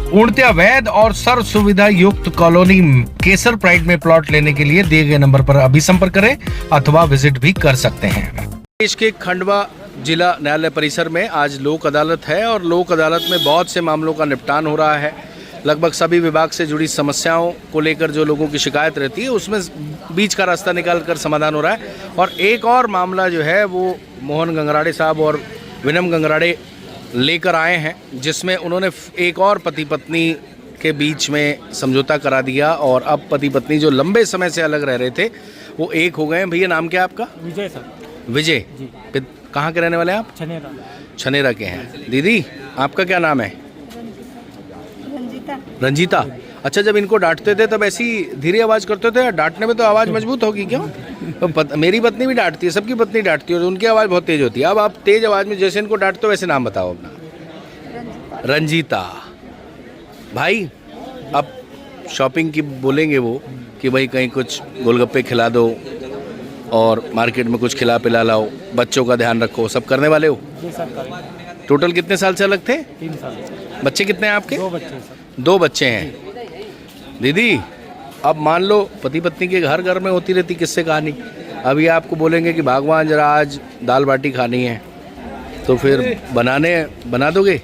पूर्णतया वैध और सर्व सुविधा युक्त कॉलोनी केसर प्राइड में प्लॉट लेने के लिए दिए गए नंबर पर अभी संपर्क करें अथवा विजिट भी कर सकते हैं। देश के खंडवा जिला न्यायालय परिसर में आज लोक अदालत है और लोक अदालत में बहुत से मामलों का निपटान हो रहा है। लगभग सभी विभाग से जुड़ी समस्याओं को लेकर जो लोगों की शिकायत रहती है उसमें बीच का रास्ता निकाल कर समाधान हो रहा है। और एक और मामला जो है वो मोहन गंगराड़े साहब और विनम गंगराड़े लेकर आए हैं, जिसमें उन्होंने एक और पति पत्नी के बीच में समझौता करा दिया और अब पति पत्नी जो लंबे समय से अलग रह रहे थे वो एक हो गए हैं। भैया नाम क्या है आपका? विजय सर। विजय जी। कहाँ के रहने वाले हैं आप? छनेरा। छनेरा के हैं। दीदी आपका क्या नाम है? रंजीता। रंजीता। अच्छा, जब इनको डांटते थे तब ऐसी धीरे आवाज़ करते थे? डांटने में तो आवाज़ मजबूत होगी क्यों? तो मेरी पत्नी भी डांटती है, सबकी पत्नी डांटती है, उनकी आवाज़ बहुत तेज़ होती है। अब आप तेज़ आवाज़ में जैसे इनको डांटते हो वैसे नाम बताओ अपना। रंजीता। भाई अब शॉपिंग की बोलेंगे वो कि भाई कहीं कुछ गोलगप्पे खिला दो और मार्केट में कुछ खिला पिला लाओ, बच्चों का ध्यान रखो, सब करने वाले हो? जी सर करेंगे। टोटल कितने साल से अलग थे? 3 साल। बच्चे कितने हैं आपके? 2 बच्चे सर। 2 बच्चे हैं। दीदी अब मान लो पति पत्नी के घर घर में होती रहती किससे कहानी, अभी आपको बोलेंगे कि भगवान जरा आज दाल बाटी खानी है तो फिर बना दोगे?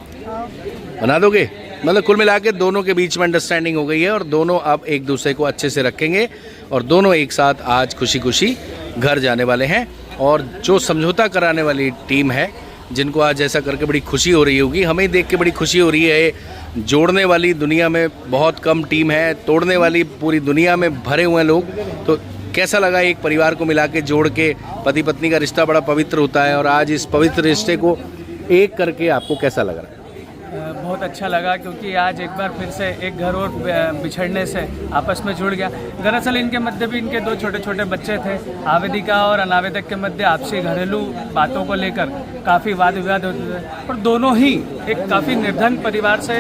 मतलब कुल मिला के दोनों के बीच में अंडरस्टैंडिंग हो गई है और दोनों अब एक दूसरे को अच्छे से रखेंगे और दोनों एक साथ आज खुशी खुशी घर जाने वाले हैं। और जो समझौता कराने वाली टीम है जिनको आज ऐसा करके बड़ी खुशी हो रही होगी, हमें देख के बड़ी खुशी हो रही है। जोड़ने वाली दुनिया में बहुत कम टीम है, तोड़ने वाली पूरी दुनिया में भरे हुए हैं लोग। तो कैसा लगा एक परिवार को मिला के जोड़ के? पति पत्नी का रिश्ता बड़ा पवित्र होता है और आज इस पवित्र रिश्ते को एक करके आपको कैसा लग रहा है? बहुत अच्छा लगा क्योंकि आज एक बार फिर से एक घर और बिछड़ने से आपस में जुड़ गया। दरअसल इनके मध्य भी इनके 2 छोटे छोटे बच्चे थे। आवेदिका और अनावेदक के मध्य आपसी घरेलू बातों को लेकर काफ़ी वाद विवाद होते थे और दोनों ही एक काफ़ी निर्धन परिवार से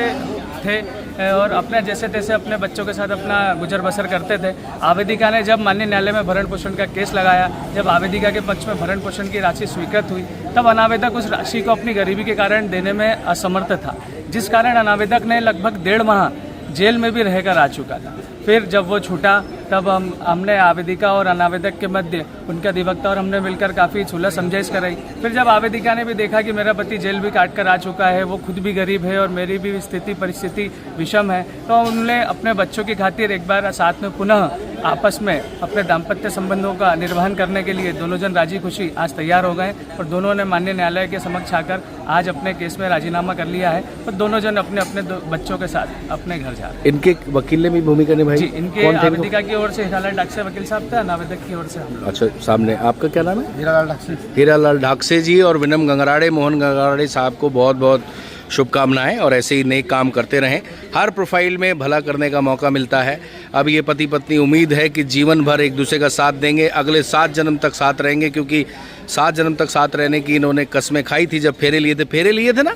थे और अपने जैसे तैसे अपने बच्चों के साथ अपना गुजर बसर करते थे। आवेदिका ने जब माननीय न्यायालय में भरण पोषण का केस लगाया, जब आवेदिका के पक्ष में भरण पोषण की राशि स्वीकृत हुई, तब अनावेदक उस राशि को अपनी गरीबी के कारण देने में असमर्थ था, जिस कारण अनावेदक ने लगभग 1.5 माह जेल में भी रहकर आ चुका था। फिर जब वो छूटा तब हमने आवेदिका और अनावेदक के मध्य उनके अधिवक्ता और हमने मिलकर काफ़ी सुलह समझाइश कराई। फिर जब आवेदिका ने भी देखा कि मेरा पति जेल भी काट कर आ चुका है, वो खुद भी गरीब है और मेरी भी परिस्थिति विषम है, तो उन्होंने अपने बच्चों की खातिर एक बार साथ में पुनः आपस में अपने दाम्पत्य संबंधों का निर्वहन करने के लिए दोनों जन राजी खुशी आज तैयार हो गए और दोनों ने माननीय न्यायालय के समक्ष आकर आज अपने केस में राजीनामा कर लिया है और दोनों जन अपने अपने बच्चों के साथ अपने घर जा रहे हैं। इनके वकील ने भी भूमिका निभाई? जी, इनके आवेदिका की ओर से हीरालाल ढाकसे वकील साहब थे, अनावेदक की ओर से हम लोग। अच्छा, सामने आपका क्या नाम है? हीरालाल ढाकसे। हीरालाल ढाकसे जी और विनम गंगराड़े, मोहन गंगराड़े साहब को बहुत बहुत शुभकामनाएं और ऐसे ही नेक काम करते रहें। हर प्रोफाइल में भला करने का मौका मिलता है। अब ये पति पत्नी उम्मीद है कि जीवन भर एक दूसरे का साथ देंगे, अगले 7 जन्म तक साथ रहेंगे, क्योंकि 7 जन्म तक साथ रहने की इन्होंने कस्में खाई थी जब फेरे लिए थे। फेरे लिए थे ना?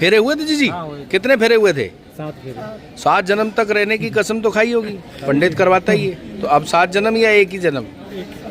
फेरे हुए थे जी? कितने फेरे हुए थे? 7 फेरे। 7 जन्म तक रहने की कसम तो खाई होगी, पंडित करवाता ही है। तो अब 7 जन्म या एक ही जन्म?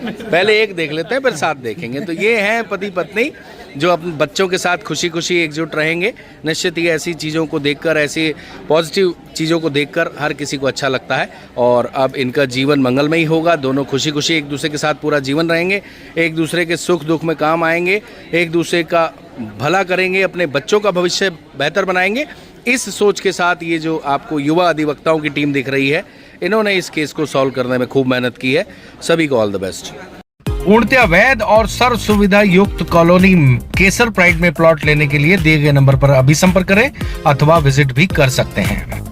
पहले एक देख लेते हैं फिर 7 देखेंगे। तो ये हैं पति पत्नी जो अपने बच्चों के साथ खुशी खुशी एकजुट रहेंगे। निश्चित ही ऐसी चीज़ों को देखकर, ऐसी पॉजिटिव चीज़ों को देखकर हर किसी को अच्छा लगता है और अब इनका जीवन मंगलमय होगा। दोनों खुशी खुशी एक दूसरे के साथ पूरा जीवन रहेंगे, एक दूसरे के सुख दुख में काम आएंगे, एक दूसरे का भला करेंगे, अपने बच्चों का भविष्य बेहतर बनाएंगे। इस सोच के साथ ये जो आपको युवा अधिवक्ताओं की टीम दिख रही है, इन्होंने इस केस को सॉल्व करने में खूब मेहनत की है। सभी को ऑल द बेस्ट। पूर्णतया वैध और सर्व सुविधा युक्त कॉलोनी केसर प्राइड में प्लॉट लेने के लिए दिए गए नंबर पर अभी संपर्क करें अथवा विजिट भी कर सकते हैं।